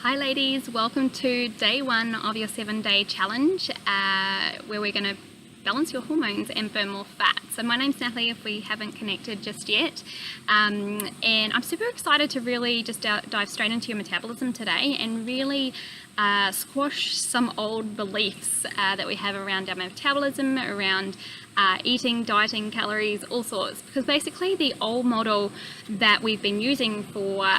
Hi ladies, welcome to day one of your 7-day challenge where we're going to balance your hormones and burn more fat. So my name's Natalie if we haven't connected just yet, and I'm super excited to really just dive straight into your metabolism today and really squash some old beliefs that we have around our metabolism, around eating, dieting, calories, all sorts, because basically the old model that we've been using for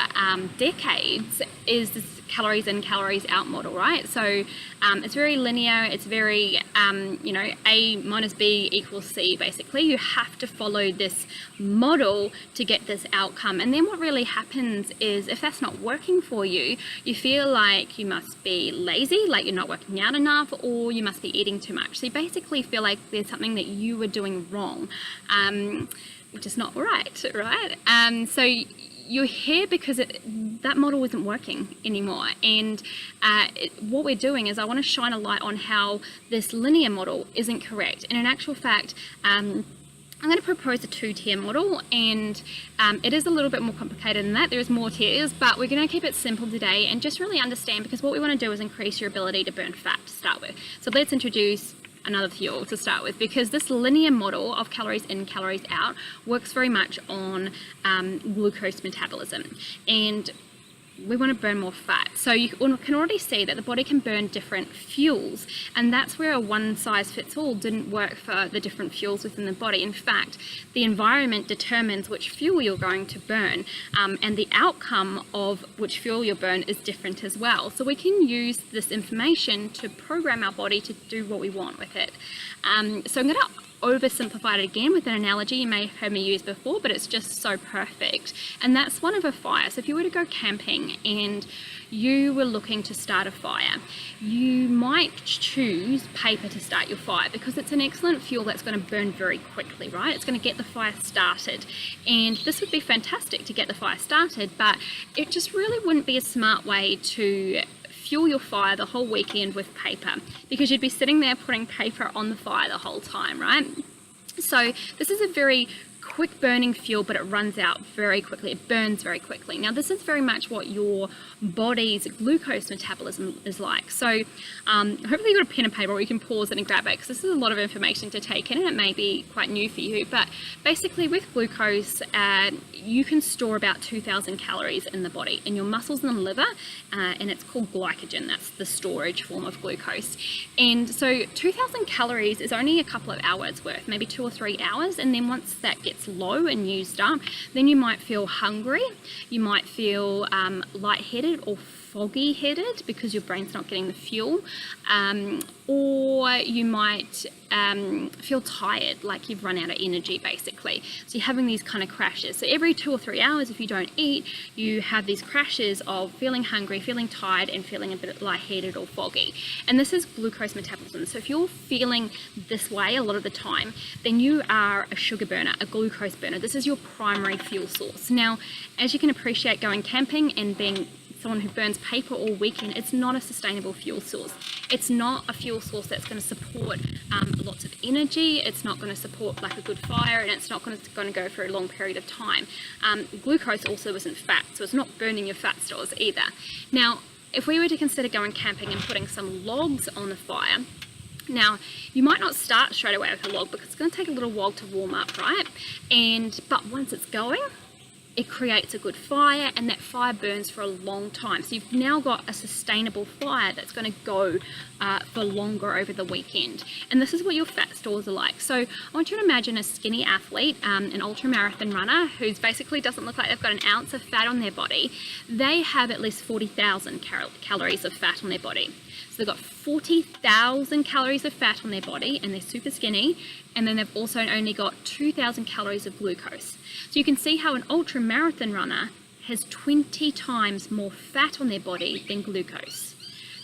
decades is this calories in, calories out model, right? So it's very linear, it's very, A minus B equals C, basically. You have to follow this model to get this outcome. And then what really happens is if that's not working for you, you feel like you must be lazy, like you're not working out enough, or you must be eating too much. So you basically feel like there's something that you were doing wrong, which is not right? So you're here because that model isn't working anymore, and what we're doing is I want to shine a light on how this linear model isn't correct. And in actual fact, I'm going to propose a 2-tier model, and it is a little bit more complicated than that. There's more tiers, but we're going to keep it simple today and just really understand, because what we want to do is increase your ability to burn fat to start with. So let's introduce another fuel to start with, because this linear model of calories in, calories out works very much on glucose metabolism, and we want to burn more fat. So you can already see that the body can burn different fuels, and that's where a one-size-fits-all didn't work for the different fuels within the body. In fact, the environment determines which fuel you're going to burn, and the outcome of which fuel you burn is different as well. So we can use this information to program our body to do what we want with it. So I'm going to oversimplify it again with an analogy you may have heard me use before, but it's just so perfect. And that's one of a fire. So if you were to go camping and you were looking to start a fire, you might choose paper to start your fire because it's an excellent fuel that's going to burn very quickly, right? It's going to get the fire started. And this would be fantastic to get the fire started, but it just really wouldn't be a smart way to fuel your fire the whole weekend with paper, because you'd be sitting there putting paper on the fire the whole time, right? So this is a very quick burning fuel, but it runs out very quickly. It burns very quickly. Now this is very much what your body's glucose metabolism is like. So hopefully you've got a pen and paper, or you can pause it and grab it, because this is a lot of information to take in and it may be quite new for you. But basically with glucose, you can store about 2,000 calories in the body, in your muscles and the liver, and it's called glycogen. That's the storage form of glucose. And so 2,000 calories is only a couple of hours worth, maybe 2 or 3 hours, and then once that gets low and used up, then you might feel hungry, you might feel lightheaded or foggy headed because your brain's not getting the fuel, or you might feel tired, like you've run out of energy basically. So you're having these kind of crashes. So every 2 or 3 hours, if you don't eat, you have these crashes of feeling hungry, feeling tired, and feeling a bit lightheaded or foggy. And this is glucose metabolism. So if you're feeling this way a lot of the time, then you are a sugar burner, a glucose burner. This is your primary fuel source. Now, as you can appreciate, going camping and being someone who burns paper all weekend, it's not a sustainable fuel source. It's not a fuel source that's going to support lots of energy. It's not going to support like a good fire, and it's not going to go for a long period of time. Glucose also isn't fat, so it's not burning your fat stores either. Now, if we were to consider going camping and putting some logs on the fire, now, you might not start straight away with a log because it's going to take a little while to warm up, right? But once it's going, it creates a good fire, and that fire burns for a long time. So you've now got a sustainable fire that's going to go for longer over the weekend. And this is what your fat stores are like. So I want you to imagine a skinny athlete, an ultra-marathon runner who's basically doesn't look like they've got an ounce of fat on their body. They have at least 40,000 calories of fat on their body. So they've got 40,000 calories of fat on their body, and they're super skinny, and then they've also only got 2,000 calories of glucose. So you can see how an ultra marathon runner has 20 times more fat on their body than glucose.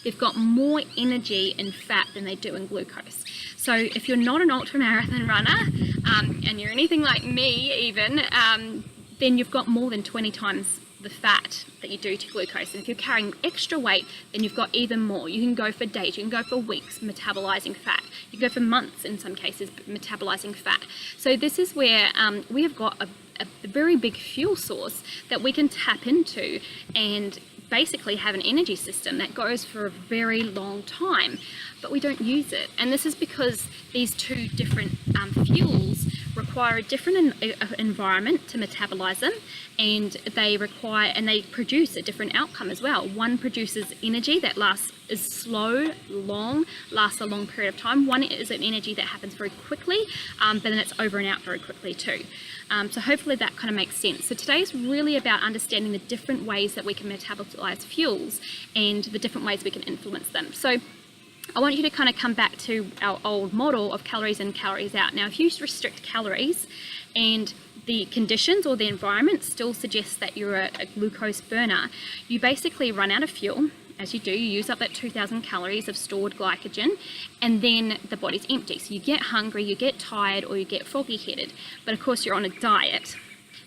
They've got more energy in fat than they do in glucose. So if you're not an ultra marathon runner, and you're anything like me even, then you've got more than 20 times the fat that you do to glucose. And if you're carrying extra weight, then you've got even more. You can go for days, you can go for weeks metabolizing fat. You can go for months in some cases metabolizing fat. So this is where we have got a very big fuel source that we can tap into and basically have an energy system that goes for a very long time, but we don't use it. And this is because these two different fuels require a different environment to metabolize them, and they produce a different outcome as well. One produces energy that is slow, long, lasts a long period of time. One is an energy that happens very quickly, but then it's over and out very quickly too. So hopefully that kind of makes sense. So today is really about understanding the different ways that we can metabolize fuels and the different ways we can influence them. So I want you to kind of come back to our old model of calories in, calories out. Now, if you restrict calories and the conditions or the environment still suggests that you're a glucose burner, you basically run out of fuel. As you do, you use up that 2,000 calories of stored glycogen, and then the body's empty. So you get hungry, you get tired, or you get foggy-headed. But of course, you're on a diet,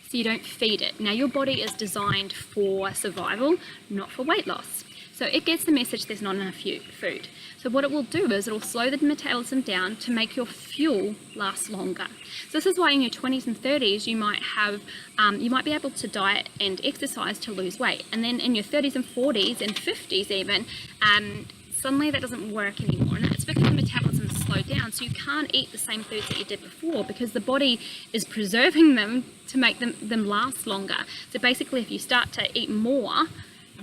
so you don't feed it. Now, your body is designed for survival, not for weight loss. So it gets the message there's not enough food. So what it will do is it will slow the metabolism down to make your fuel last longer. So this is why in your 20s and 30s you might be able to diet and exercise to lose weight, and then in your 30s and 40s and 50s even, suddenly that doesn't work anymore, and that's because the metabolism is slowed down. So you can't eat the same foods that you did before because the body is preserving them to make them last longer. So basically, if you start to eat more,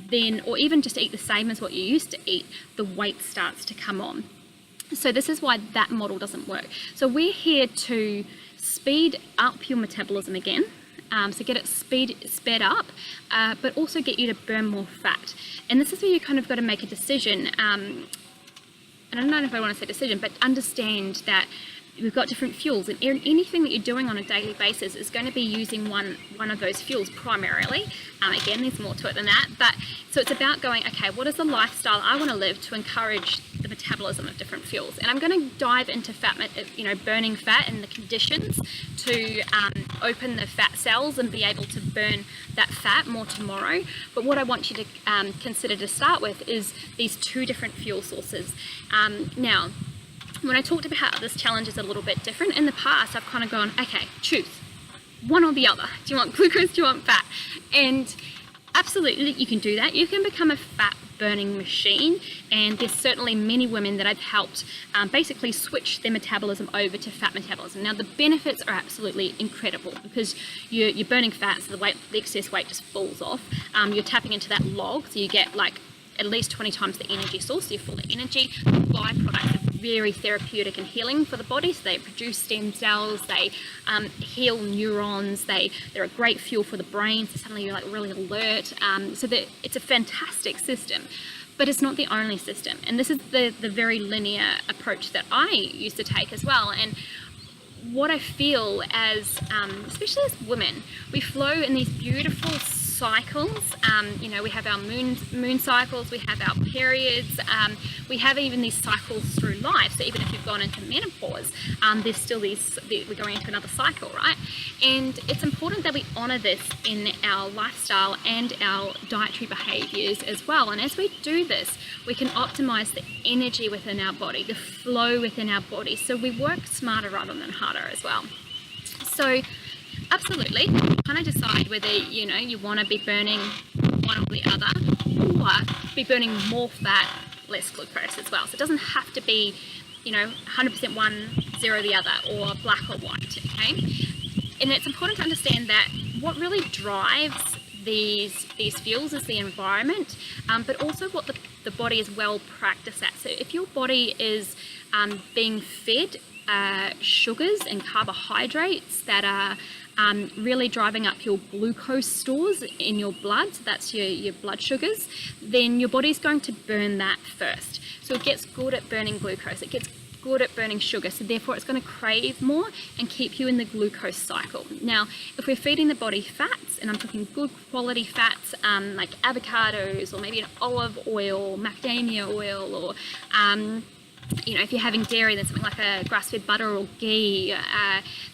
then, or even just eat the same as what you used to eat, the weight starts to come on. So this is why that model doesn't work. So we're here to speed up your metabolism again, so get it sped up, but also get you to burn more fat. And this is where you kind of got to make a decision. And I don't know if I want to say decision, but understand that we've got different fuels, and anything that you're doing on a daily basis is going to be using one of those fuels primarily. Again, there's more to it than that, but so it's about going, okay, what is the lifestyle I want to live to encourage the metabolism of different fuels? And I'm going to dive into burning fat and the conditions to open the fat cells and be able to burn that fat more tomorrow. But what I want you to consider to start with is these two different fuel sources. Now, when I talked about how this challenge is a little bit different, in the past I've kind of gone, okay, choose one or the other. Do you want glucose, do you want fat? And absolutely you can do that. You can become a fat burning machine, and there's certainly many women that I've helped basically switch their metabolism over to fat metabolism. Now the benefits are absolutely incredible because you're burning fat, so the excess weight just falls off. You're tapping into that log, so you get like at least 20 times the energy source, so you're full of energy. The byproducts are very therapeutic and healing for the body, so they produce stem cells, they heal neurons, they're a great fuel for the brain, so suddenly you're like really alert. So it's a fantastic system, but it's not the only system. And this is the very linear approach that I used to take as well. And what I feel as, especially as women, we flow in these beautiful cycles. We have our moon cycles, we have our periods, we have even these cycles through life. So even if you've gone into menopause, there's still we're going into another cycle, right? And it's important that we honor this in our lifestyle and our dietary behaviors as well. And as we do this, we can optimize the energy within our body, the flow within our body, so we work smarter rather than harder as well. So absolutely, kind of decide whether you want to be burning one or the other, or be burning more fat, less glucose as well. So it doesn't have to be 100% one, 0 the other, or black or white. Okay, and it's important to understand that what really drives these fuels is the environment, but also what the body is well practiced at. So if your body is being fed sugars and carbohydrates that are really driving up your glucose stores in your blood, so that's your blood sugars, then your body's going to burn that first. So it gets good at burning glucose, it gets good at burning sugar, so therefore it's going to crave more and keep you in the glucose cycle. Now, if we're feeding the body fats, and I'm talking good quality fats like avocados, or maybe an olive oil, macadamia oil, or if you're having dairy, then something like a grass-fed butter or ghee,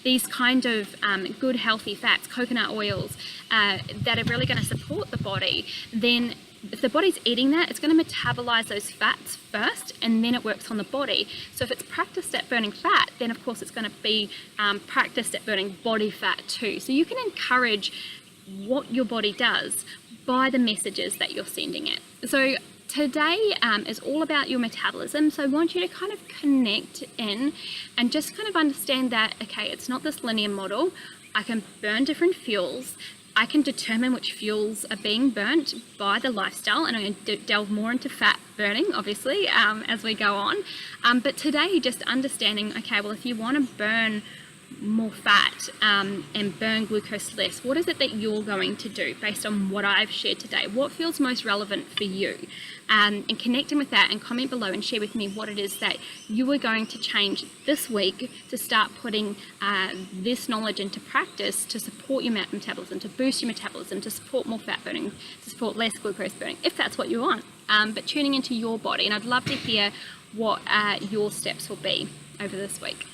these kind of good healthy fats, coconut oils, that are really going to support the body, then if the body's eating that, it's going to metabolize those fats first, and then it works on the body. So if it's practiced at burning fat, then of course it's going to be practiced at burning body fat too. So you can encourage what your body does by the messages that you're sending it. So today is all about your metabolism, so I want you to kind of connect in and just kind of understand that, okay, it's not this linear model. I can burn different fuels. I can determine which fuels are being burnt by the lifestyle, and I'm going to delve more into fat burning, obviously, as we go on. But today, just understanding, okay, well, if you want to burn more fat and burn glucose less, what is it that you're going to do based on what I've shared today? What feels most relevant for you? And connecting with that, and comment below and share with me what it is that you are going to change this week to start putting this knowledge into practice to support your metabolism, to boost your metabolism, to support more fat burning, to support less glucose burning, if that's what you want. But tuning into your body, and I'd love to hear what your steps will be over this week.